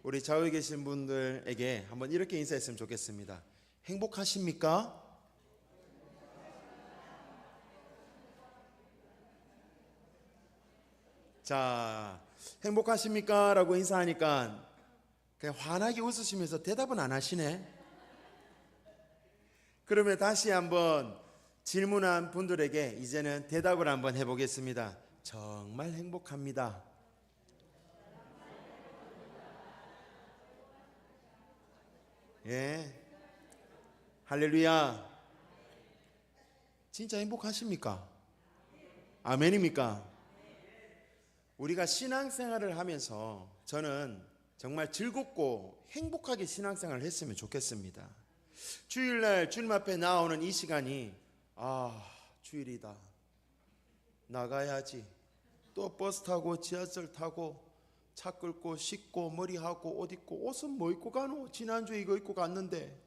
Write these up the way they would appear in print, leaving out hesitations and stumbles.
우리 좌우에 계신 분들에게 한번 이렇게 인사했으면 좋겠습니다. 행복하십니까? 자, 행복하십니까? 라고 인사하니까 그냥 환하게 웃으시면서 대답은 안 하시네. 그러면 다시 한번 질문한 분들에게 이제는 대답을 한번 해보겠습니다. 정말 행복합니다. 예, 할렐루야. 진짜 행복하십니까? 아멘입니까? 우리가 신앙생활을 하면서 저는 정말 즐겁고 행복하게 신앙생활을 했으면 좋겠습니다. 주일날 주님 앞에 나오는 이 시간이 주일이다, 나가야지, 또 버스 타고 지하철 타고 차 끌고 씻고 머리하고 옷 입고, 옷은 뭐 입고 가노? 지난주에 이거 입고 갔는데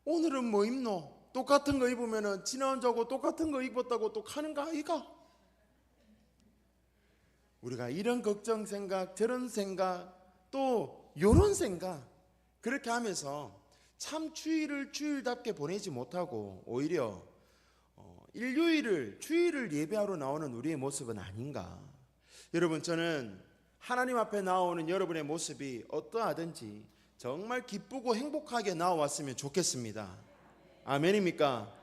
오늘은 뭐 입노? 똑같은 거 입으면은 지난주하고 똑같은 거 입었다고 또 가는가 아이가? 우리가 이런 걱정 생각, 저런 생각, 또 요런 생각 그렇게 하면서 참 주일을 주일답게 보내지 못하고 오히려 일요일을 주일을 예배하러 나오는 우리의 모습은 아닌가. 여러분, 저는 하나님 앞에 나오는 여러분의 모습이 어떠하든지 정말 기쁘고 행복하게 나와왔으면 좋겠습니다. 아멘입니까?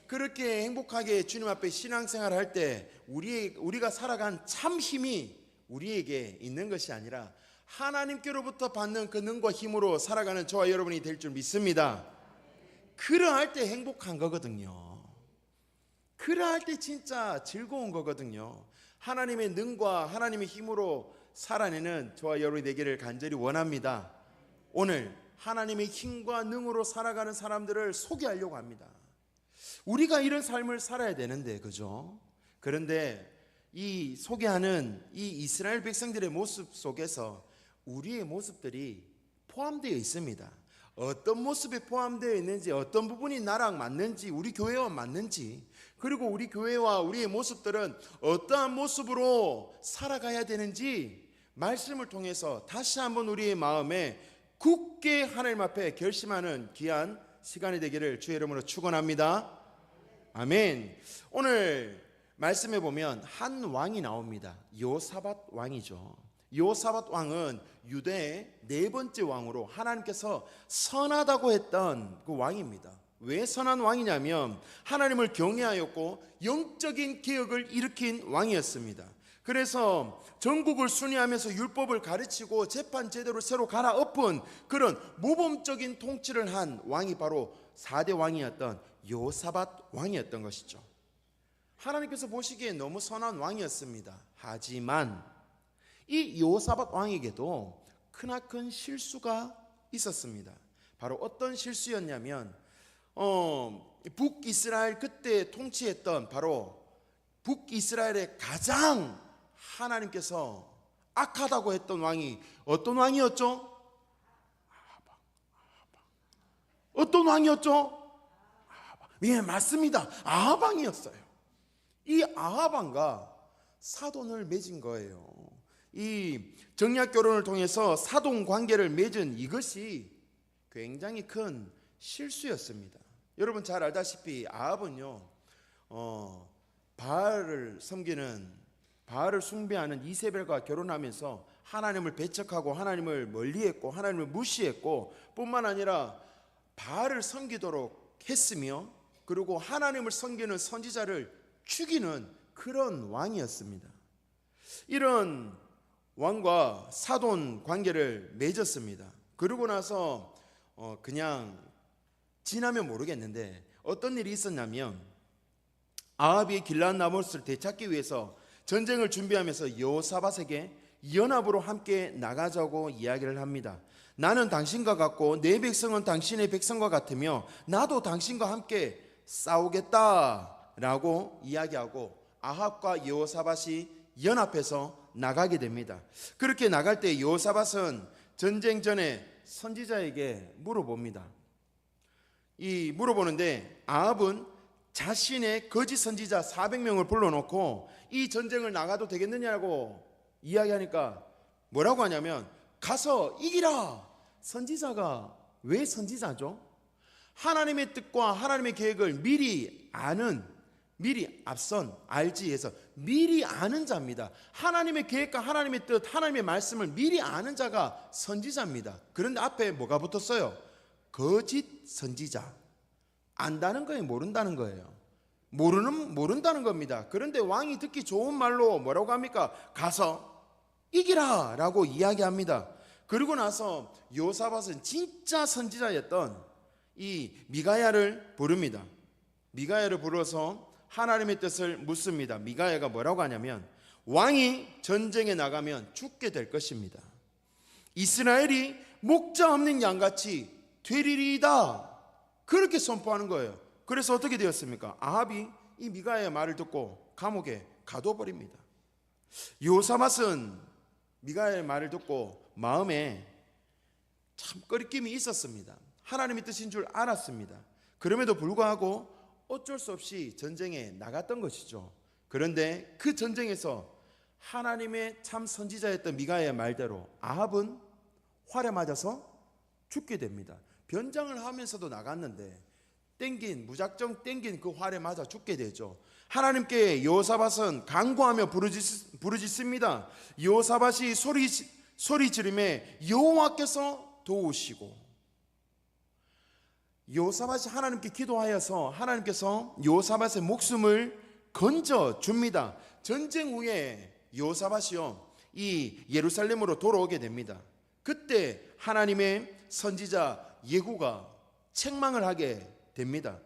그렇게 행복하게 주님 앞에 신앙생활을 할 때 우리가 살아간 참 힘이 우리에게 있는 것이 아니라 하나님께로부터 받는 그 능과 힘으로 살아가는 저와 여러분이 될 줄 믿습니다. 그러할 때 행복한 거거든요. 그러할 때 진짜 즐거운 거거든요. 하나님의 능과 하나님의 힘으로 살아내는 저와 여러분이 되기를 간절히 원합니다. 오늘 하나님의 힘과 능으로 살아가는 사람들을 소개하려고 합니다. 우리가 이런 삶을 살아야 되는데, 그죠? 그런데 이 소개하는 이 이스라엘 백성들의 모습 속에서 우리의 모습들이 포함되어 있습니다. 어떤 모습이 포함되어 있는지, 어떤 부분이 나랑 맞는지, 우리 교회와 맞는지, 그리고 우리 교회와 우리의 모습들은 어떠한 모습으로 살아가야 되는지 말씀을 통해서 다시 한번 우리의 마음에 굳게 하나님 앞에 결심하는 귀한 시간이 되기를 주의 이름으로 축원합니다. 아멘. 오늘 말씀해 보면 한 왕이 나옵니다. 여호사밧 왕이죠. 여호사밧 왕은 유대의 네 번째 왕으로 하나님께서 선하다고 했던 그 왕입니다. 왜 선한 왕이냐면 하나님을 경외하였고 영적인 개혁을 일으킨 왕이었습니다. 그래서 전국을 순회하면서 율법을 가르치고 재판 제도를 새로 갈아엎은 그런 모범적인 통치를 한 왕이 바로 4대 왕이었던 여호사밧 왕이었던 것이죠. 하나님께서 보시기에 너무 선한 왕이었습니다. 하지만 이 여호사밧 왕에게도 크나큰 실수가 있었습니다. 바로 어떤 실수였냐면 북이스라엘 그때 통치했던 바로 북이스라엘의 가장 하나님께서 악하다고 했던 왕이 어떤 왕이었죠? 어떤 왕이었죠? 예, 맞습니다. 아합 왕이었어요. 이 아합 왕과 사돈을 맺은 거예요. 이 정략 결혼을 통해서 사돈 관계를 맺은 이것이 굉장히 큰 실수였습니다. 여러분 잘 알다시피 아합은요, 바알을 숭배하는 이세벨과 결혼하면서 하나님을 배척하고 하나님을 멀리했고 하나님을 무시했고 뿐만 아니라 바알을 섬기도록 했으며, 그리고 하나님을 섬기는 선지자를 죽이는 그런 왕이었습니다. 이런 왕과 사돈 관계를 맺었습니다. 그러고 나서 그냥 지나면 모르겠는데 어떤 일이 있었냐면, 아합이 길앗 나못을 되찾기 위해서 전쟁을 준비하면서 여호사밧에게 연합으로 함께 나가자고 이야기를 합니다. 나는 당신과 같고 내 백성은 당신의 백성과 같으며 나도 당신과 함께 싸우겠다라고 이야기하고 아합과 여호사밧이 연합해서 나가게 됩니다. 그렇게 나갈 때 여호사밧은 전쟁 전에 선지자에게 물어봅니다. 이 물어보는데 아합은 자신의 거짓 선지자 400명을 불러놓고 이 전쟁을 나가도 되겠느냐고 이야기하니까 뭐라고 하냐면 가서 이기라. 선지자가 왜 선지자죠? 하나님의 뜻과 하나님의 계획을 미리 아는, 미리 앞선 알지 해서 미리 아는 자입니다. 하나님의 계획과 하나님의 뜻, 하나님의 말씀을 미리 아는 자가 선지자입니다. 그런데 앞에 뭐가 붙었어요? 거짓 선지자. 안다는 거예요, 모른다는 거예요? 모른다는 겁니다. 그런데 왕이 듣기 좋은 말로 뭐라고 합니까? 가서 이기라 라고 이야기합니다. 그리고 나서 요사밧은 진짜 선지자였던 이 미가야를 부릅니다. 미가야를 불러서 하나님의 뜻을 묻습니다. 미가야가 뭐라고 하냐면 왕이 전쟁에 나가면 죽게 될 것입니다. 이스라엘이 목자 없는 양같이 되리리이다. 그렇게 선포하는 거예요. 그래서 어떻게 되었습니까? 아합이 이 미가야의 말을 듣고 감옥에 가둬버립니다. 요사밧은 미가야의 말을 듣고 마음에 참 꺼리낌이 있었습니다. 하나님의 뜻인 줄 알았습니다. 그럼에도 불구하고 어쩔 수 없이 전쟁에 나갔던 것이죠. 그런데 그 전쟁에서 하나님의 참 선지자였던 미가야의 말대로 아합은 활에 맞아서 죽게 됩니다. 변장을 하면서도 나갔는데 무작정 땡긴 그 활에 맞아 죽게 되죠. 하나님께 요사밧은 간구하며 부르짖습니다. 요사밧이 소리 지르매 여호와께서 도우시고, 요사밧이 하나님께 기도하여서 하나님께서 요사밧의 목숨을 건져 줍니다. 전쟁 후에 요사밧이요 이 예루살렘으로 돌아오게 됩니다. 그때 하나님의 선지자 예후가 책망을 하게 됩니다.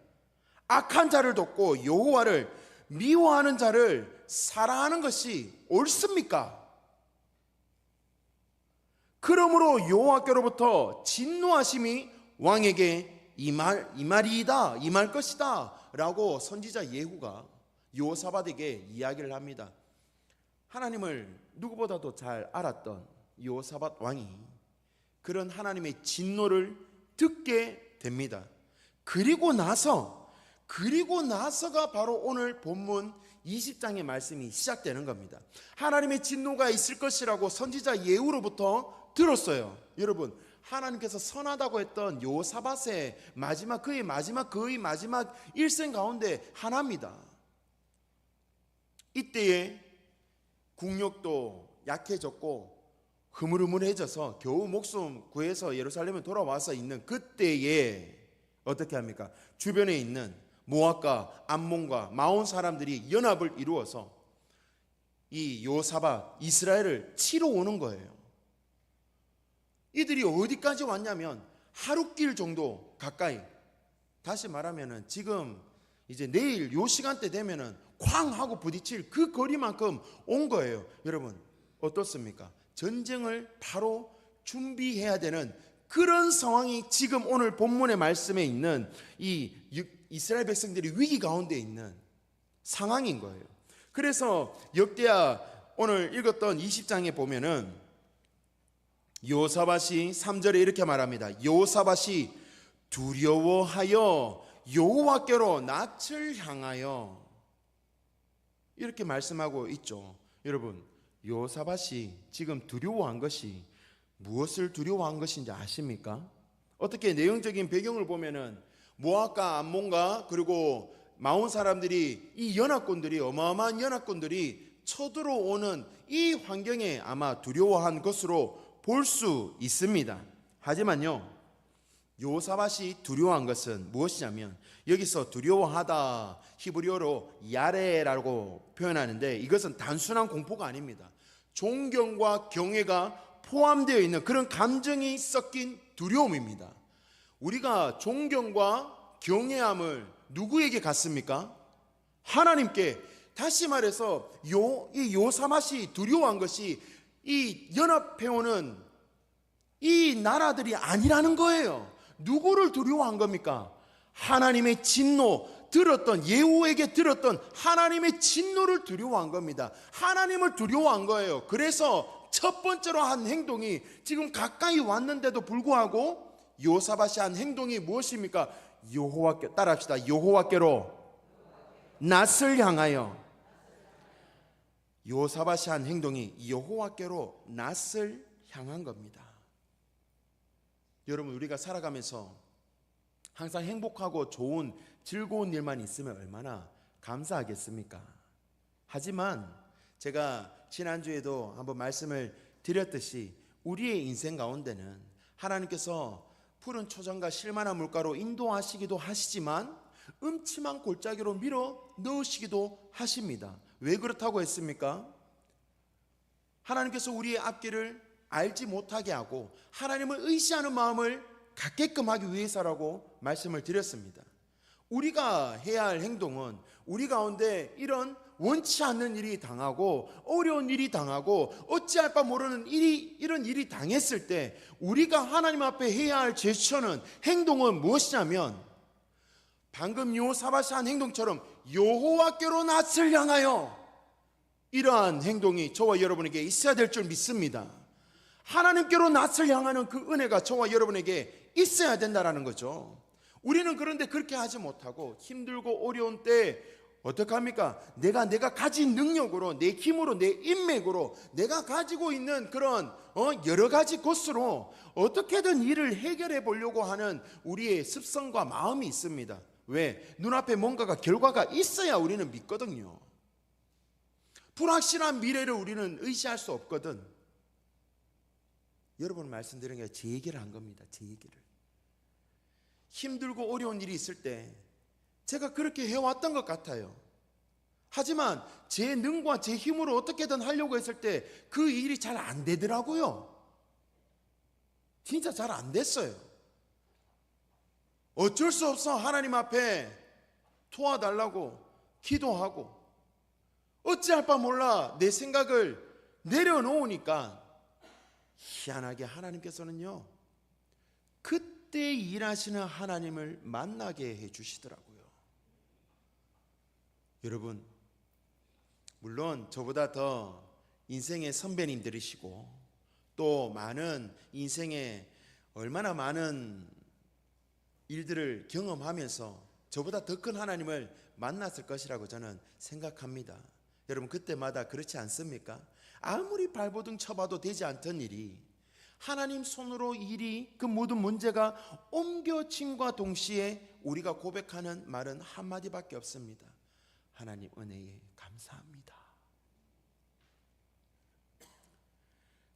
악한 자를 돕고 여호와를 미워하는 자를 사랑하는 것이 옳습니까? 그러므로 여호와께로부터 진노하심이 왕에게 임할 것이다 라고 선지자 예후가 여호사밧에게 이야기를 합니다. 하나님을 누구보다도 잘 알았던 여호사밧 왕이 그런 하나님의 진노를 듣게 됩니다. 그리고 나서가 바로 오늘 본문 20장의 말씀이 시작되는 겁니다. 하나님의 진노가 있을 것이라고 선지자 예후로부터 들었어요. 여러분, 하나님께서 선하다고 했던 여호사밧의 거의 마지막 일생 가운데 하나입니다. 이때에 국력도 약해졌고 흐물흐물해져서 겨우 목숨 구해서 예루살렘에 돌아와서 있는 그때에 어떻게 합니까? 주변에 있는 모압과 암몬과 마온 사람들이 연합을 이루어서 이 여호사밧 이스라엘을 치러 오는 거예요. 이들이 어디까지 왔냐면 하룻길 정도 가까이, 다시 말하면은 지금 이제 내일 요 시간대 되면은 쾅 하고 부딪힐 그 거리만큼 온 거예요. 여러분 어떻습니까? 전쟁을 바로 준비해야 되는 그런 상황이 지금 오늘 본문의 말씀에 있는 이 이스라엘 백성들이 위기 가운데 있는 상황인 거예요. 그래서 역대하 오늘 읽었던 20장에 보면은 여호사밧이 3절에 이렇게 말합니다. 여호사밧이 두려워하여 여호와께로 낯을 향하여, 이렇게 말씀하고 있죠. 여러분, 여호사밧이 지금 두려워한 것이 무엇을 두려워한 것인지 아십니까? 어떻게 내용적인 배경을 보면은 모압과 암몬과 그리고 마온 사람들이, 이 연합군들이, 어마어마한 연합군들이 쳐들어오는 이 환경에 아마 두려워한 것으로 볼 수 있습니다. 하지만요, 여호사밧이 두려워한 것은 무엇이냐면, 여기서 두려워하다 히브리어로 야레라고 표현하는데, 이것은 단순한 공포가 아닙니다. 존경과 경외가 포함되어 있는 그런 감정이 섞인 두려움입니다. 우리가 존경과 경외함을 누구에게 갖습니까? 하나님께. 다시 말해서 이 여호사밧이 두려워한 것이 이 연합해오는 이 나라들이 아니라는 거예요. 누구를 두려워한 겁니까? 하나님의 진노, 예후에게 들었던 하나님의 진노를 두려워한 겁니다. 하나님을 두려워한 거예요. 그래서 첫 번째로 한 행동이, 지금 가까이 왔는데도 불구하고 여호사밧이 한 행동이 무엇입니까? 따라합시다. 여호와께로 낯을 향하여. 여호사밧이 한 행동이 여호와께로 낯을 향한 겁니다. 여러분, 우리가 살아가면서 항상 행복하고 좋은 즐거운 일만 있으면 얼마나 감사하겠습니까? 하지만 제가 지난주에도 한번 말씀을 드렸듯이 우리의 인생 가운데는 하나님께서 푸른 초장과 실만한 물가로 인도하시기도 하시지만 음침한 골짜기로 밀어 넣으시기도 하십니다. 왜 그렇다고 했습니까? 하나님께서 우리의 앞길을 알지 못하게 하고 하나님을 의지하는 마음을 갖게끔 하기 위해서라고 말씀을 드렸습니다. 우리가 해야 할 행동은 우리 가운데 이런 원치 않는 일이 당하고 어려운 일이 당하고 어찌할 바 모르는 이런 일이 당했을 때 우리가 하나님 앞에 해야 할 제스처는, 행동은 무엇이냐면 방금 여호사밧이 한 행동처럼 여호와께로 낯을 향하여, 이러한 행동이 저와 여러분에게 있어야 될 줄 믿습니다. 하나님께로 낯을 향하는 그 은혜가 저와 여러분에게 있어야 된다는 거죠. 우리는 그런데 그렇게 하지 못하고 힘들고 어려운 때 어떡합니까? 내가 가진 능력으로, 내 힘으로, 내 인맥으로, 내가 가지고 있는 그런 여러 가지 것으로 어떻게든 일을 해결해 보려고 하는 우리의 습성과 마음이 있습니다. 왜? 눈앞에 뭔가가, 결과가 있어야 우리는 믿거든요. 불확실한 미래를 우리는 의지할 수 없거든. 여러분 말씀드린 게 제 얘기를 한 겁니다. 제 얘기를. 힘들고 어려운 일이 있을 때 제가 그렇게 해왔던 것 같아요. 하지만 제 능과 제 힘으로 어떻게든 하려고 했을 때 그 일이 잘 안 되더라고요. 진짜 잘 안 됐어요. 어쩔 수 없어 하나님 앞에 도와달라고 기도하고 어찌할 바 몰라 내 생각을 내려놓으니까 희한하게 하나님께서는요, 그때 일하시는 하나님을 만나게 해주시더라고요. 여러분, 물론 저보다 더 인생의 선배님들이시고 또 많은 인생에 얼마나 많은 일들을 경험하면서 저보다 더 큰 하나님을 만났을 것이라고 저는 생각합니다. 여러분, 그때마다 그렇지 않습니까? 아무리 발버둥 쳐봐도 되지 않던 일이 하나님 손으로 일이, 그 모든 문제가 옮겨짐과 동시에 우리가 고백하는 말은 한마디밖에 없습니다. 하나님 은혜에 감사합니다.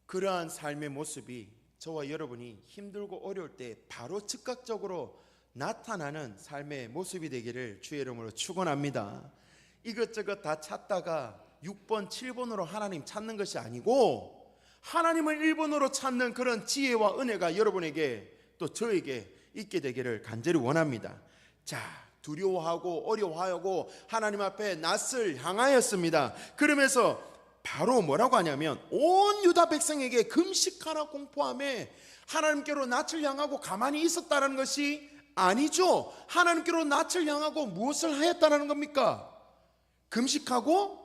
그러한 삶의 모습이 저와 여러분이 힘들고 어려울 때 바로 즉각적으로 나타나는 삶의 모습이 되기를 주의 이름으로 축원합니다. 이것저것 다 찾다가 6번, 7번으로 하나님 찾는 것이 아니고 하나님을 1번으로 찾는 그런 지혜와 은혜가 여러분에게 또 저에게 있게 되기를 간절히 원합니다. 자, 두려워하고 어려워하고 하나님 앞에 낯을 향하였습니다. 그러면서 바로 뭐라고 하냐면 온 유다 백성에게 금식하라 공포함에 하나님께로 낯을 향하고 가만히 있었다는 것이 아니죠. 하나님께로 낯을 향하고 무엇을 하였다는 겁니까? 금식하고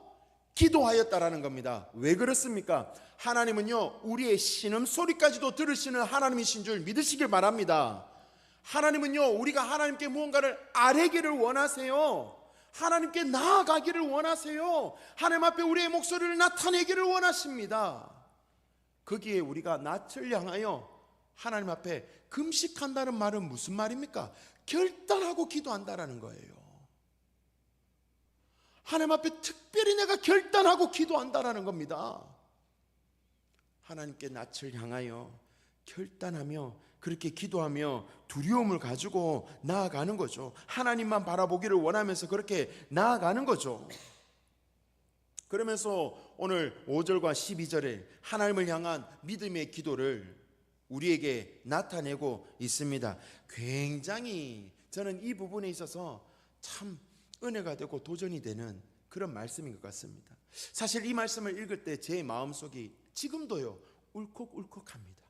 기도하였다라는 겁니다. 왜 그렇습니까? 하나님은요, 우리의 신음소리까지도 들으시는 하나님이신 줄 믿으시길 바랍니다. 하나님은요, 우리가 하나님께 무언가를 아뢰기를 원하세요. 하나님께 나아가기를 원하세요. 하나님 앞에 우리의 목소리를 나타내기를 원하십니다. 거기에 우리가 낯을 향하여 하나님 앞에 금식한다는 말은 무슨 말입니까? 결단하고 기도한다라는 거예요. 하나님 앞에 특별히 내가 결단하고 기도한다라는 겁니다. 하나님께 낯을 향하여 결단하며 그렇게 기도하며 두려움을 가지고 나아가는 거죠. 하나님만 바라보기를 원하면서 그렇게 나아가는 거죠. 그러면서 오늘 5절과 12절에 하나님을 향한 믿음의 기도를 우리에게 나타내고 있습니다. 굉장히 저는 이 부분에 있어서 참 은혜가 되고 도전이 되는 그런 말씀인 것 같습니다. 사실 이 말씀을 읽을 때 제 마음속이 지금도요 울컥울컥합니다.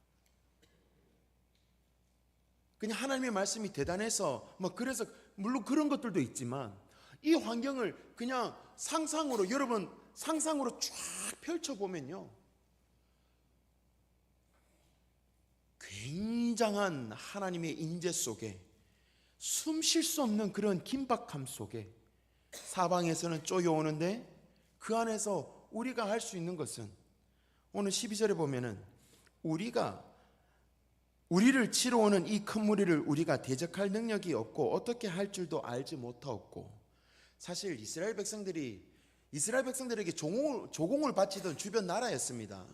그냥 하나님의 말씀이 대단해서 그래서 물론 그런 것들도 있지만 이 환경을 그냥 상상으로, 여러분 상상으로 쫙 펼쳐보면요, 굉장한 하나님의 인재 속에 숨 쉴 수 없는 그런 긴박함 속에 사방에서는 쪼여오는데 그 안에서 우리가 할 수 있는 것은 오늘 12절에 보면은 우리가 우리를 치러 오는 이 큰 무리를 우리가 대적할 능력이 없고 어떻게 할 줄도 알지 못하였고, 사실 이스라엘 백성들에게 조공을 바치던 주변 나라였습니다.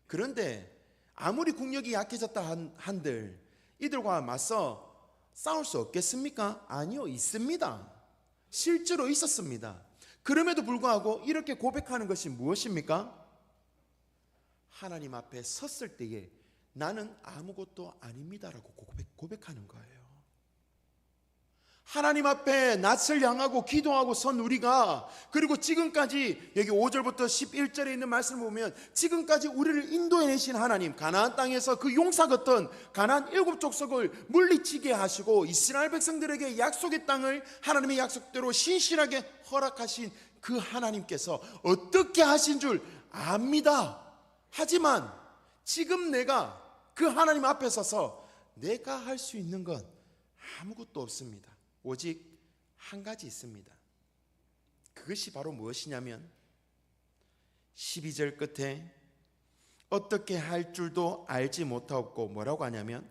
그런데 아무리 국력이 약해졌다 한들 이들과 맞서 싸울 수 없겠습니까? 아니요, 있습니다. 실제로 있었습니다. 그럼에도 불구하고 이렇게 고백하는 것이 무엇입니까? 하나님 앞에 섰을 때에 나는 아무것도 아닙니다라고 고백하는 거예요. 하나님 앞에 낯을 향하고 기도하고 선 우리가, 그리고 지금까지 여기 5절부터 11절에 있는 말씀을 보면 지금까지 우리를 인도해내신 하나님, 가나안 땅에서 그 용사 같은 가나안 7족속을 물리치게 하시고 이스라엘 백성들에게 약속의 땅을 하나님의 약속대로 신실하게 허락하신 그 하나님께서 어떻게 하신 줄 압니다. 하지만 지금 내가 그 하나님 앞에 서서 내가 할 수 있는 건 아무것도 없습니다. 오직 한 가지 있습니다. 그것이 바로 무엇이냐면 12절 끝에 어떻게 할 줄도 알지 못하고 뭐라고 하냐면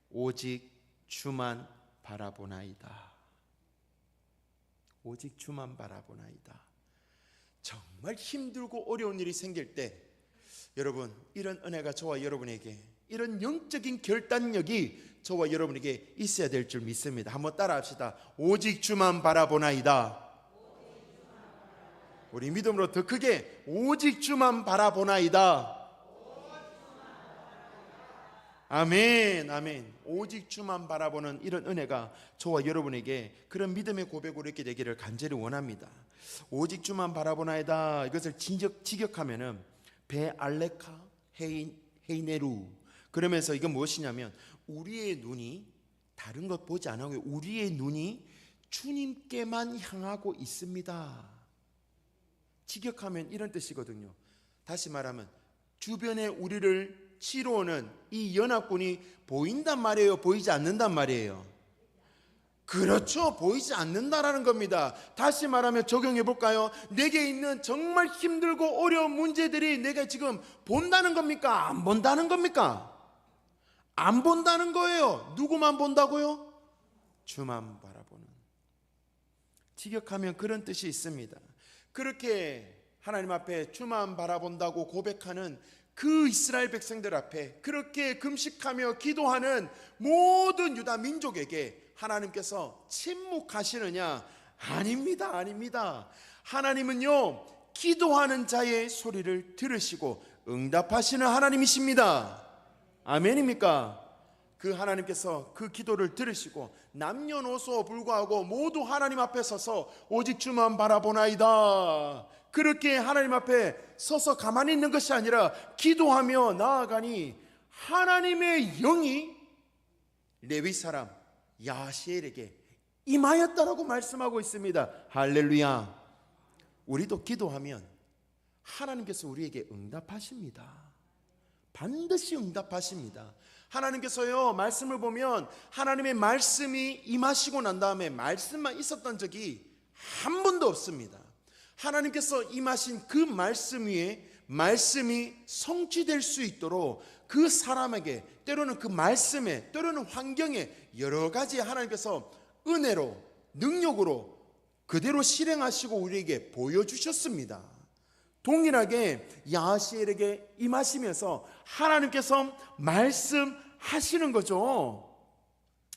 오직 주만 바라보나이다. 오직 주만 바라보나이다. 정말 힘들고 어려운 일이 생길 때 여러분, 이런 은혜가 저와 여러분에게, 이런 영적인 결단력이 저와 여러분에게 있어야 될 줄 믿습니다. 한번 따라합시다. 오직 주만 바라보나이다. 우리 믿음으로 더 크게 오직 주만 바라보나이다. 아멘, 아멘. 오직 주만 바라보는 이런 은혜가 저와 여러분에게 그런 믿음의 고백으로 이렇게 되기를 간절히 원합니다. 오직 주만 바라보나이다. 이것을 직역하면은 베알레카 헤이네루, 그러면서 이건 무엇이냐면 우리의 눈이 다른 것 보지 않고 우리의 눈이 주님께만 향하고 있습니다. 직역하면 이런 뜻이거든요. 다시 말하면 주변에 우리를 치러 오는 이 연합군이 보인단 말이에요, 보이지 않는단 말이에요? 그렇죠, 보이지 않는다라는 겁니다. 다시 말하면 적용해 볼까요? 내게 있는 정말 힘들고 어려운 문제들이 내가 지금 본다는 겁니까? 안 본다는 겁니까? 안 본다는 거예요. 누구만 본다고요? 주만 바라보는. 직역하면 그런 뜻이 있습니다. 그렇게 하나님 앞에 주만 바라본다고 고백하는 그 이스라엘 백성들 앞에 그렇게 금식하며 기도하는 모든 유다 민족에게 하나님께서 침묵하시느냐? 아닙니다, 아닙니다. 하나님은요, 기도하는 자의 소리를 들으시고 응답하시는 하나님이십니다. 아멘입니까? 그 하나님께서 그 기도를 들으시고 남녀노소 불구하고 모두 하나님 앞에 서서 오직 주만 바라보나이다. 그렇게 하나님 앞에 서서 가만히 있는 것이 아니라 기도하며 나아가니 하나님의 영이 레위 사람 야시엘에게 임하였다라고 말씀하고 있습니다. 할렐루야. 우리도 기도하면 하나님께서 우리에게 응답하십니다. 반드시 응답하십니다. 하나님께서요, 말씀을 보면 하나님의 말씀이 임하시고 난 다음에 말씀만 있었던 적이 한 번도 없습니다. 하나님께서 임하신 그 말씀 위에 말씀이 성취될 수 있도록 그 사람에게, 때로는 그 말씀에, 때로는 환경에 여러 가지 하나님께서 은혜로, 능력으로 그대로 실행하시고 우리에게 보여주셨습니다. 동일하게 야시엘에게 임하시면서 하나님께서 말씀하시는 거죠.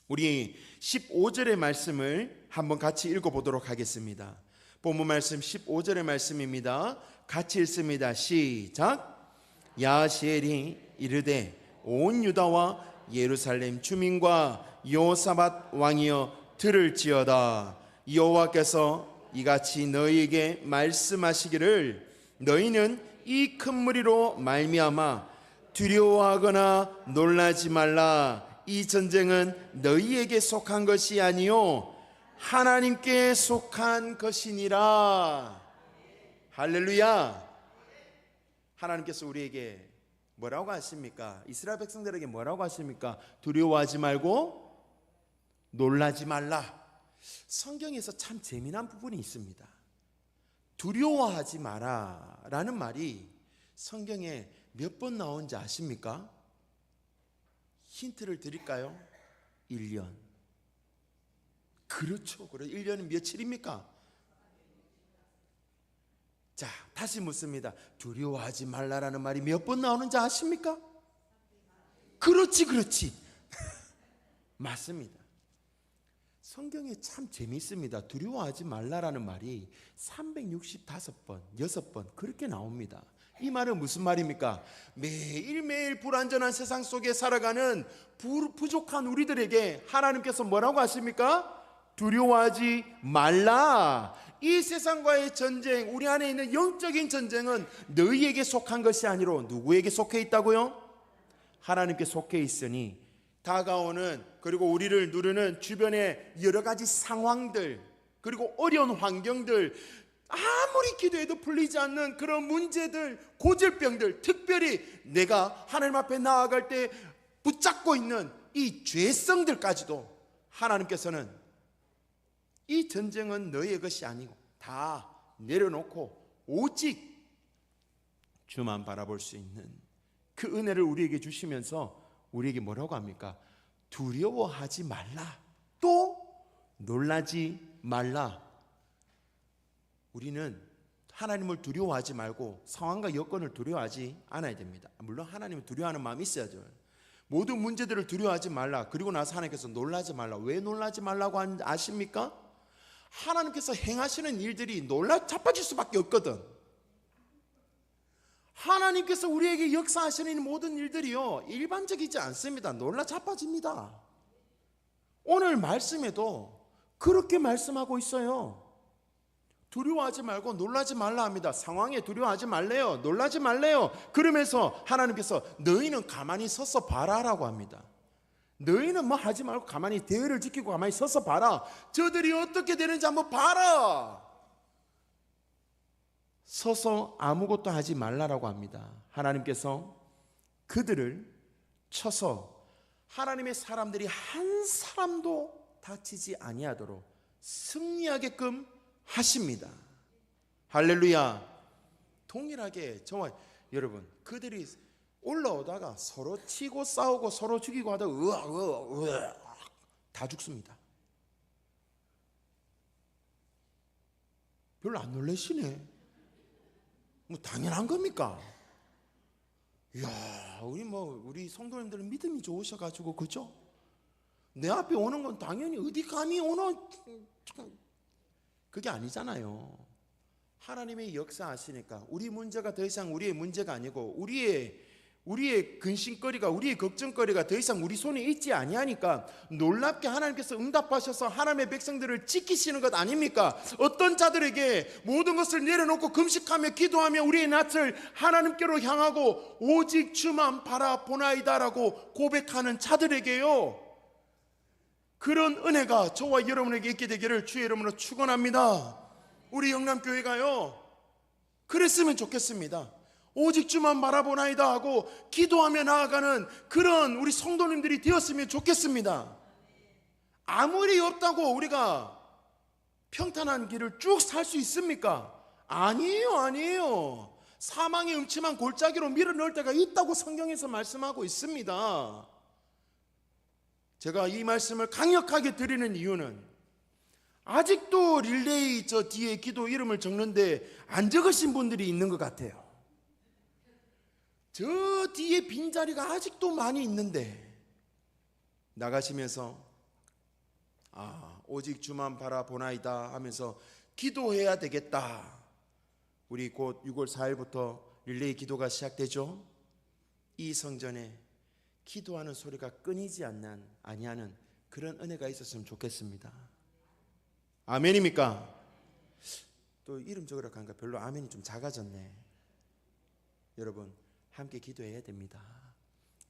우리 15절의 말씀을 한번 같이 읽어보도록 하겠습니다. 본문 말씀 15절의 말씀입니다. 같이 읽습니다. 시작. 야시엘이 이르되 온 유다와 예루살렘 주민과 여호사밧 왕이여 들을지어다. 여호와께서 이같이 너희에게 말씀하시기를 너희는 이 큰 무리로 말미암아 두려워하거나 놀라지 말라. 이 전쟁은 너희에게 속한 것이 아니요 하나님께 속한 것이니라. 할렐루야. 하나님께서 우리에게 뭐라고 하십니까? 이스라엘 백성들에게 뭐라고 하십니까? 두려워하지 말고 놀라지 말라. 성경에서 참 재미난 부분이 있습니다. 두려워하지 마라 라는 말이 성경에 몇 번 나온지 아십니까? 힌트를 드릴까요? 1년. 그렇죠. 그래 1년은 며칠입니까? 자, 다시 묻습니다. 두려워하지 말라라는 말이 몇 번 나오는지 아십니까? 그렇지. 맞습니다. 성경에 참 재미있습니다. 두려워하지 말라라는 말이 365번, 6번 그렇게 나옵니다. 이 말은 무슨 말입니까? 매일매일 불완전한 세상 속에 살아가는 부족한 우리들에게 하나님께서 뭐라고 하십니까? 두려워하지 말라. 이 세상과의 전쟁, 우리 안에 있는 영적인 전쟁은 너희에게 속한 것이 아니라 누구에게 속해 있다고요? 하나님께 속해 있으니 다가오는, 그리고 우리를 누르는 주변의 여러 가지 상황들, 그리고 어려운 환경들, 아무리 기도해도 풀리지 않는 그런 문제들, 고질병들, 특별히 내가 하나님 앞에 나아갈 때 붙잡고 있는 이 죄성들까지도 하나님께서는 이 전쟁은 너희의 것이 아니고 다 내려놓고 오직 주만 바라볼 수 있는 그 은혜를 우리에게 주시면서 우리에게 뭐라고 합니까? 두려워하지 말라, 또 놀라지 말라. 우리는 하나님을 두려워하지 말고 상황과 여건을 두려워하지 않아야 됩니다. 물론 하나님을 두려워하는 마음이 있어야죠. 모든 문제들을 두려워하지 말라. 그리고 나서 하나님께서 놀라지 말라. 왜 놀라지 말라고 아십니까? 하나님께서 행하시는 일들이 놀라 자빠질 수밖에 없거든. 하나님께서 우리에게 역사하시는 모든 일들이요 일반적이지 않습니다. 놀라 자빠집니다. 오늘 말씀에도 그렇게 말씀하고 있어요. 두려워하지 말고 놀라지 말라 합니다. 상황에 두려워하지 말래요. 놀라지 말래요. 그러면서 하나님께서 너희는 가만히 서서 봐라라고 합니다. 너희는 뭐 하지 말고 가만히 대의를 지키고 가만히 서서 봐라. 저들이 어떻게 되는지 한번 봐라. 서서 아무것도 하지 말라라고 합니다. 하나님께서 그들을 쳐서 하나님의 사람들이 한 사람도 다치지 아니하도록 승리하게끔 하십니다. 할렐루야. 동일하게 정말 여러분, 그들이 올라오다가 서로 치고 싸우고 서로 죽이고 하다가 다 죽습니다. 별로 안 놀라시네. 뭐 당연한 겁니까? 이야, 우리 성도님들은 믿음이 좋으셔가지고, 그죠? 내 앞에 오는 건 당연히 어디 감히 오는, 그게 아니잖아요. 하나님의 역사하시니까 우리 문제가 더 이상 우리의 문제가 아니고 우리의 근심거리가, 우리의 걱정거리가 더 이상 우리 손에 있지 아니하니까 놀랍게 하나님께서 응답하셔서 하나님의 백성들을 지키시는 것 아닙니까? 어떤 자들에게 모든 것을 내려놓고 금식하며 기도하며 우리의 낯을 하나님께로 향하고 오직 주만 바라보나이다라고 고백하는 자들에게요, 그런 은혜가 저와 여러분에게 있게 되기를 주의 이름으로 축원합니다. 우리 영남교회가요 그랬으면 좋겠습니다. 오직 주만 바라보나이다 하고 기도하며 나아가는 그런 우리 성도님들이 되었으면 좋겠습니다. 아무리 없다고 우리가 평탄한 길을 쭉 살 수 있습니까? 아니에요. 사망의 음침한 골짜기로 밀어넣을 때가 있다고 성경에서 말씀하고 있습니다. 제가 이 말씀을 강력하게 드리는 이유는 아직도 릴레이 저 뒤에 기도 이름을 적는데 안 적으신 분들이 있는 것 같아요. 저 뒤에 빈자리가 아직도 많이 있는데 나가시면서 오직 주만 바라보나이다 하면서 기도해야 되겠다. 우리 곧 6월 4일부터 릴레이 기도가 시작되죠. 이 성전에 기도하는 소리가 끊이지 아니하는 그런 은혜가 있었으면 좋겠습니다. 아멘입니까? 또 이름 적으라고 하니까 별로 아멘이 좀 작아졌네. 여러분 함께 기도해야 됩니다.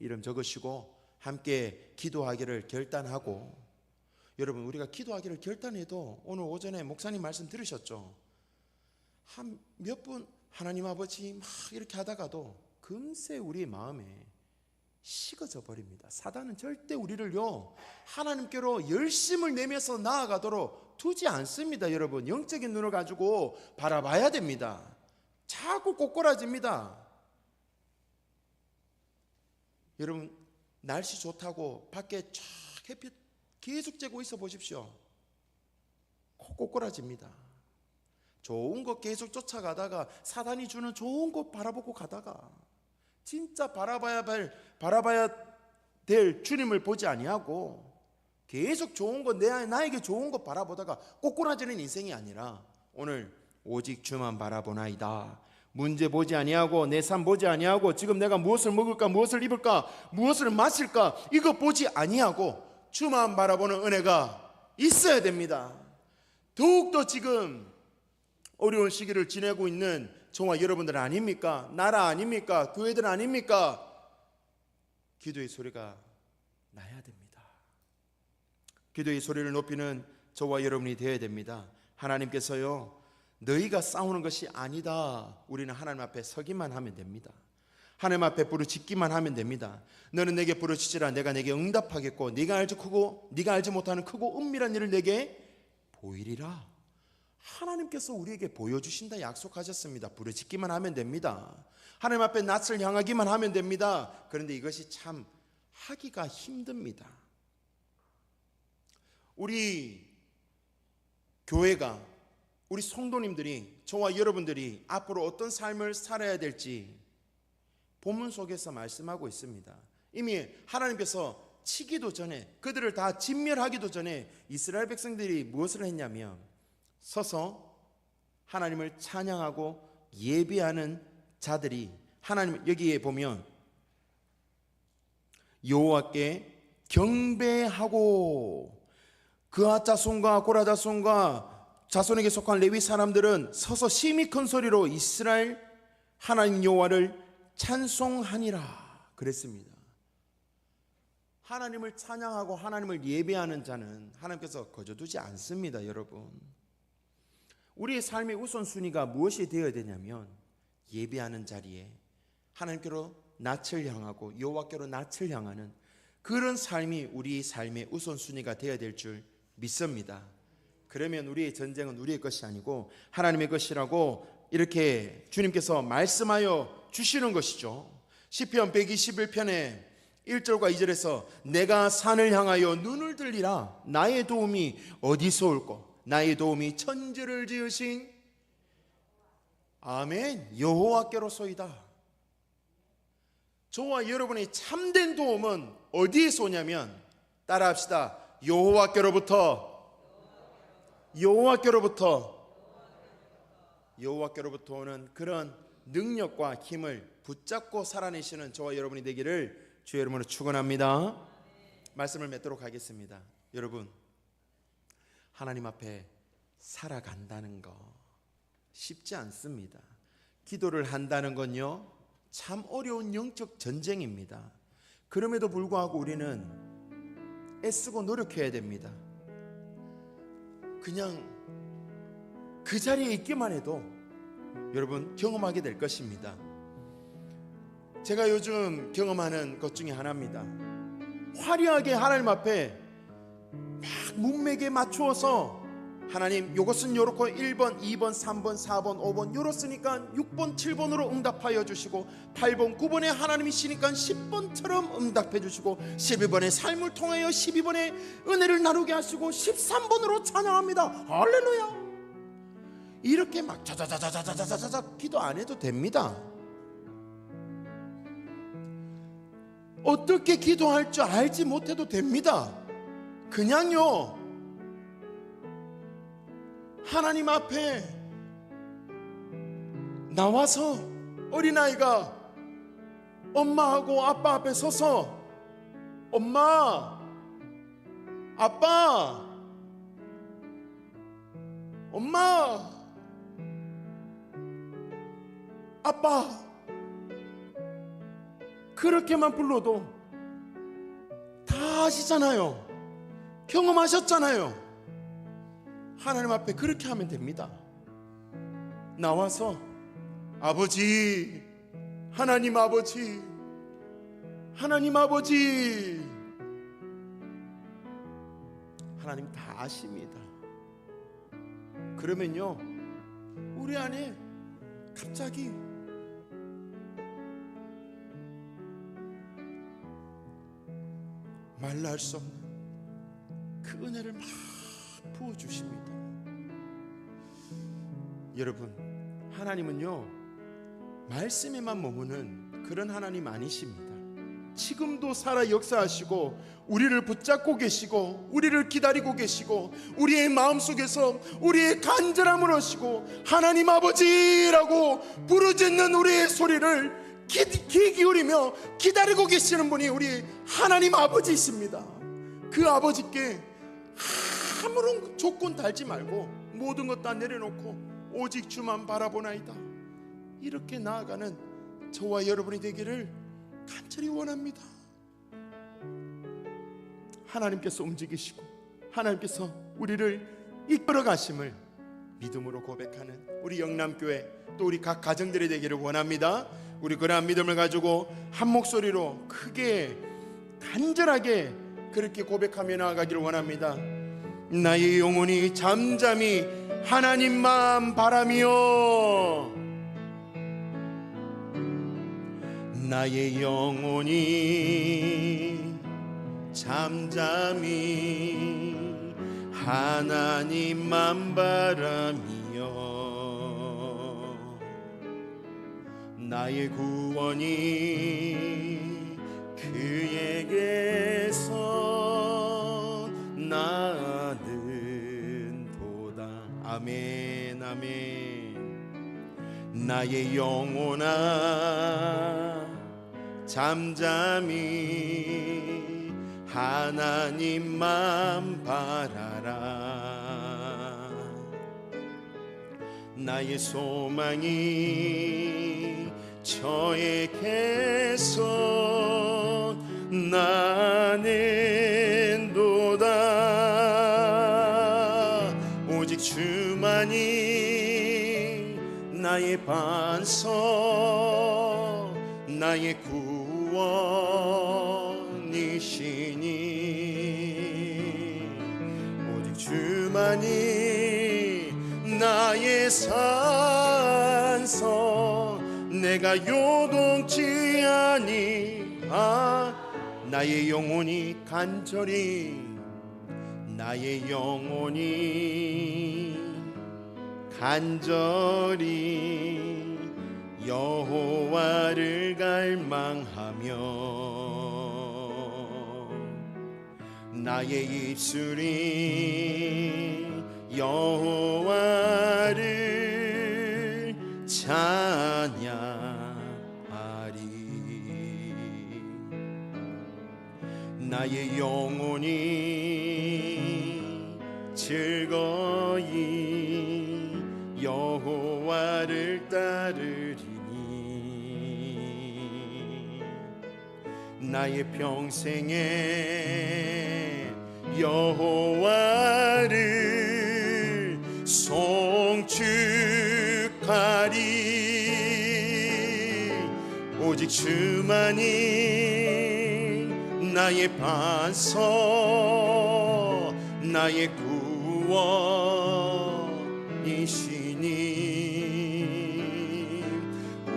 이름 적으시고 함께 기도하기를 결단하고, 여러분 우리가 기도하기를 결단해도 오늘 오전에 목사님 말씀 들으셨죠? 한 몇 분 하나님 아버지 막 이렇게 하다가도 금세 우리의 마음에 식어져 버립니다. 사단은 절대 우리를요 하나님께로 열심을 내면서 나아가도록 두지 않습니다. 여러분 영적인 눈을 가지고 바라봐야 됩니다. 자꾸 꼬꾸라집니다. 여러분 날씨 좋다고 밖에 쫙 햇빛 계속 쬐고 있어 보십시오. 코 꼬꾸라집니다. 좋은 거 계속 쫓아가다가 사단이 주는 좋은 거 바라보고 가다가 진짜 바라봐야 될 주님을 보지 아니하고 계속 좋은 거 나에게 좋은 거 바라보다가 꼬꾸라지는 인생이 아니라 오늘 오직 주만 바라보나이다. 문제 보지 아니하고 내 삶 보지 아니하고 지금 내가 무엇을 먹을까 무엇을 입을까 무엇을 마실까 이거 보지 아니하고 주만 바라보는 은혜가 있어야 됩니다. 더욱더 지금 어려운 시기를 지내고 있는 저와 여러분들 아닙니까? 나라 아닙니까? 교회들 아닙니까? 기도의 소리가 나야 됩니다. 기도의 소리를 높이는 저와 여러분이 되어야 됩니다. 하나님께서요, 너희가 싸우는 것이 아니다. 우리는 하나님 앞에 서기만 하면 됩니다. 하나님 앞에 부르짖기만 하면 됩니다. 너는 내게 부르짖으라 내가 내게 응답하겠고 네가 알지 못하는 크고 은밀한 일을 내게 보이리라. 하나님께서 우리에게 보여주신다 약속하셨습니다. 부르짖기만 하면 됩니다. 하나님 앞에 낯을 향하기만 하면 됩니다. 그런데 이것이 참 하기가 힘듭니다. 우리 교회가, 우리 성도님들이, 저와 여러분들이 앞으로 어떤 삶을 살아야 될지 본문 속에서 말씀하고 있습니다. 이미 하나님께서 치기도 전에, 그들을 다 진멸하기도 전에 이스라엘 백성들이 무엇을 했냐면 서서 하나님을 찬양하고 예배하는 자들이, 하나님 여기에 보면 여호와께 경배하고 그앗 자손과 고라 자손과 자손에게 속한 레위 사람들은 서서 심히 큰 소리로 이스라엘 하나님 여호와를 찬송하니라 그랬습니다. 하나님을 찬양하고 하나님을 예배하는 자는 하나님께서 거저두지 않습니다. 여러분, 우리의 삶의 우선순위가 무엇이 되어야 되냐면 예배하는 자리에 하나님께로 낯을 향하고 여호와께로 낯을 향하는 그런 삶이 우리 삶의 우선순위가 되어야 될 줄 믿습니다. 그러면 우리의 전쟁은 우리의 것이 아니고 하나님의 것이라고 이렇게 주님께서 말씀하여 주시는 것이죠. 시편 121편에 1절과 2절에서 내가 산을 향하여 눈을 들리라 나의 도움이 어디서 올꼬 나의 도움이 천지를 지으신 아멘 여호와께로소이다. 저와 여러분의 참된 도움은 어디에서 오냐면 따라합시다. 여호와께로부터 오는 그런 능력과 힘을 붙잡고 살아내시는 저와 여러분이 되기를 주의 이름으로 축원합니다. 말씀을 맺도록 하겠습니다. 여러분, 하나님 앞에 살아간다는 거 쉽지 않습니다. 기도를 한다는 건요 참 어려운 영적 전쟁입니다. 그럼에도 불구하고 우리는 애쓰고 노력해야 됩니다. 그냥 그 자리에 있기만 해도 여러분 경험하게 될 것입니다. 제가 요즘 경험하는 것 중에 하나입니다. 화려하게 하나님 앞에 막 문맥에 맞추어서 하나님 이것은 요렇고 1번, 2번, 3번, 4번, 5번 요렇으니까 6번, 7번으로 응답하여 주시고 8번, 9번에 하나님이시니까 10번처럼 응답해 주시고 11번에 삶을 통하여 12번에 은혜를 나누게 하시고 13번으로 찬양합니다. 할렐루야. 이렇게 막 자자자자자자자자 기도 안 해도 됩니다. 어떻게 기도할 줄 알지 못해도 됩니다. 그냥요 하나님 앞에 나와서 어린아이가 엄마하고 아빠 앞에 서서 엄마, 아빠, 엄마, 아빠 그렇게만 불러도 다 아시잖아요. 경험하셨잖아요. 하나님 앞에 그렇게 하면 됩니다. 나와서 아버지, 하나님 아버지, 하나님 아버지, 하나님 다 아십니다. 그러면요 우리 안에 갑자기 말로 할 수 없는 그 은혜를 막 부어주십니다. 여러분, 하나님은요 말씀에만 머무는 그런 하나님 아니십니다. 지금도 살아 역사하시고 우리를 붙잡고 계시고 우리를 기다리고 계시고 우리의 마음속에서 우리의 간절함을 하시고 하나님 아버지라고 부르짖는 우리의 소리를 귀 기울이며 기다리고 계시는 분이 우리 하나님 아버지이십니다. 그 아버지께 아무런 조건 달지 말고 모든 것 다 내려놓고 오직 주만 바라보나이다, 이렇게 나아가는 저와 여러분이 되기를 간절히 원합니다. 하나님께서 움직이시고 하나님께서 우리를 이끌어 가심을 믿음으로 고백하는 우리 영남교회 또 우리 각 가정들이 되기를 원합니다. 우리 그러한 믿음을 가지고 한 목소리로 크게 간절하게 그렇게 고백하며 나아가기를 원합니다. 나의 영혼이 잠잠히 하나님만 바라며, 나의 영혼이 잠잠히 하나님만 바라며, 나의 구원이 그에게서 나는 도다. 아멘 아멘. 나의 영혼아 잠잠히 하나님만 바라라. 나의 소망이 저에게서 나는 도다. 오직 주만이 나의 반석 나의 구원이시니, 오직 주만이 나의 산석 내가 요동치 아니하. 나의 영혼이 간절히, 나의 영혼이 간절히 여호와를 갈망하며, 나의 입술이 여호와를 찬양하리. 나의 영혼이 즐거이 여호와를 따르리니, 나의 평생에 여호와를 송축하리. 오직 주만이 나의 반석 나의 구원이시니,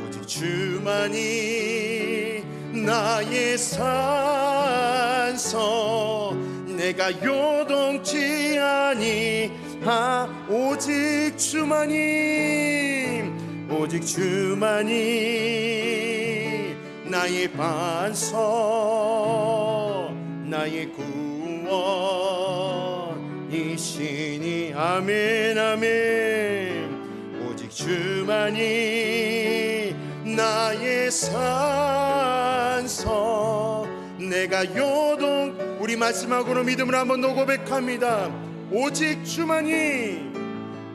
오직 주만이 나의 산석 내가 요동치 아니하. 오직 주만이, 오직 주만이 나의 반석 나의 구원이시니. 아멘 아멘. 오직 주만이 나의 산석 내가 요동. 우리 마지막으로 믿음으로 한 번 더 고백합니다. 오직 주만이,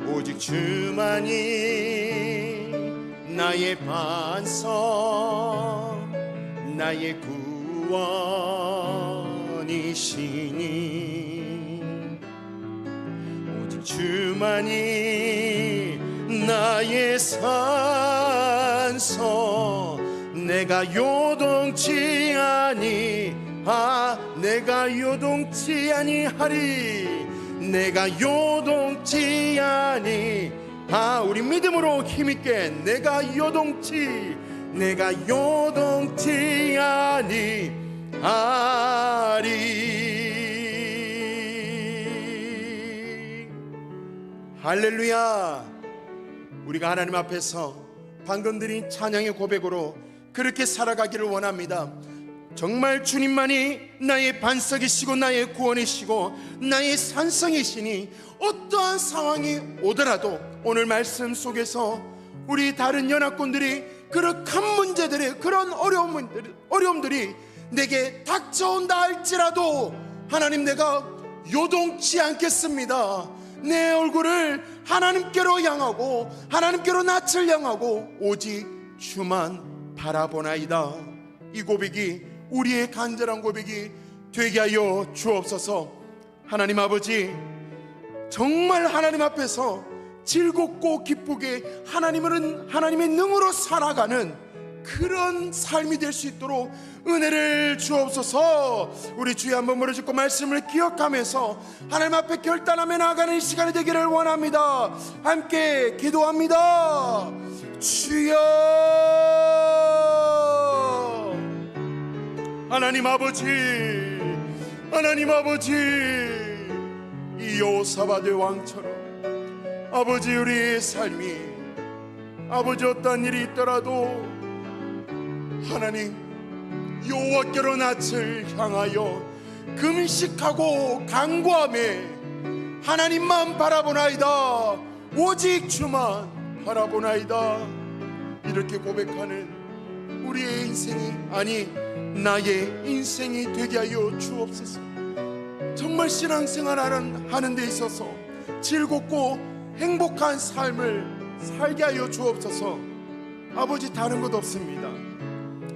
오직 주만이 나의 반석 나의 구원이시니, 오직 주만이 나의 산석 내가 요동치 아니하. 내가 요동치 아니하리. 내가 요동치 아니하. 우리 믿음으로 힘있게 내가 요동치 아니하리. 할렐루야. 우리가 하나님 앞에서 방금 드린 찬양의 고백으로 그렇게 살아가기를 원합니다. 정말 주님만이 나의 반석이시고 나의 구원이시고 나의 산성이시니 어떠한 상황이 오더라도 오늘 말씀 속에서 우리 다른 연합군들이 그런 큰 문제들이, 그런 어려움들이 내게 닥쳐온다 할지라도 하나님, 내가 요동치 않겠습니다. 내 얼굴을 하나님께로 향하고 하나님께로 낯을 향하고 오직 주만 바라보나이다. 이 고백이 우리의 간절한 고백이 되게 하여 주옵소서. 하나님 아버지, 정말 하나님 앞에서 즐겁고 기쁘게 하나님의 능으로 살아가는 그런 삶이 될 수 있도록 은혜를 주옵소서. 우리 주여 한번 무릎 꿇고 말씀을 기억하면서 하나님 앞에 결단하며 나아가는 이 시간이 되기를 원합니다. 함께 기도합니다. 주여, 하나님 아버지, 하나님 아버지, 이 여호사밧 왕처럼 아버지, 우리의 삶이 아버지 어떤 일이 있더라도 하나님 여호와께로 낯을 향하여 금식하고 간구하며 하나님만 바라보나이다. 오직 주만 바라보나이다. 이렇게 고백하는 우리의 인생이, 아니 나의 인생이 되게 하여 주옵소서. 정말 신앙생활 하는 데 있어서 즐겁고 행복한 삶을 살게 하여 주옵소서. 아버지, 다른 것 없습니다.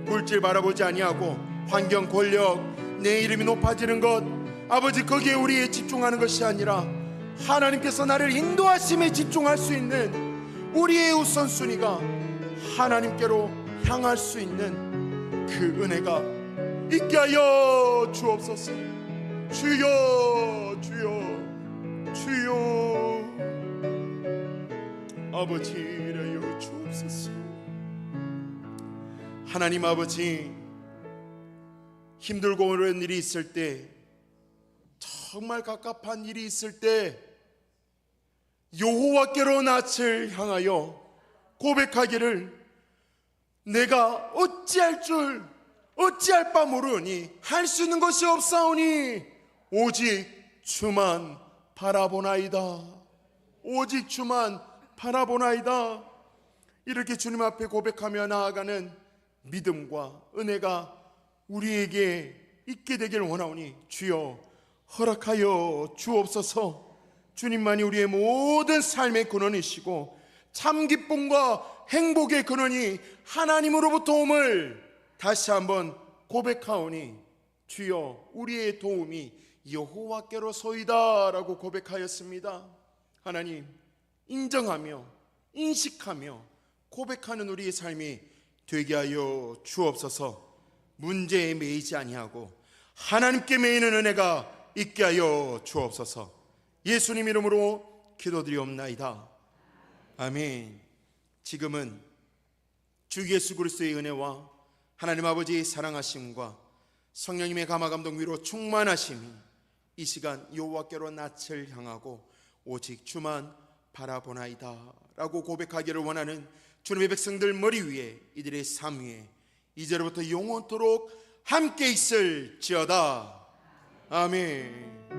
물질 바라보지 아니하고 환경, 권력, 내 이름이 높아지는 것, 아버지, 거기에 우리에 집중하는 것이 아니라 하나님께서 나를 인도하심에 집중할 수 있는 우리의 우선순위가 하나님께로 향할 수 있는 그 은혜가 있게 하여 주옵소서. 주여, 주여, 주여, 아버지, 이하여 주옵소서. 하나님 아버지, 힘들고 어려운 일이 있을 때, 정말 갑갑한 일이 있을 때 여호와께로 낯을 향하여 고백하기를, 내가 어찌할 바 모르니 할 수 있는 것이 없사오니 오직 주만 바라보나이다. 오직 주만 바라보나이다. 이렇게 주님 앞에 고백하며 나아가는 믿음과 은혜가 우리에게 있게 되기를 원하오니 주여 허락하여 주옵소서. 주님만이 우리의 모든 삶의 근원이시고 참 기쁨과 행복의 근원이 하나님으로부터 옴을 다시 한번 고백하오니 주여, 우리의 도움이 여호와께로소이다 라고 고백하였습니다. 하나님, 인정하며 인식하며 고백하는 우리의 삶이 되게 하여 주옵소서. 문제에 매이지 아니하고 하나님께 매이는 은혜가 있게 하여 주옵소서. 예수님 이름으로 기도드리옵나이다. 아멘. 지금은 주 예수 그리스도의 은혜와 하나님 아버지의 사랑하심과 성령님의 감화감동 위로 충만하심이 이 시간 여호와께로 낯을 향하고 오직 주만 바라보나이다 라고 고백하기를 원하는 주님의 백성들 머리 위에, 이들의 삶 위에 이제로부터 영원토록 함께 있을지어다. 아멘.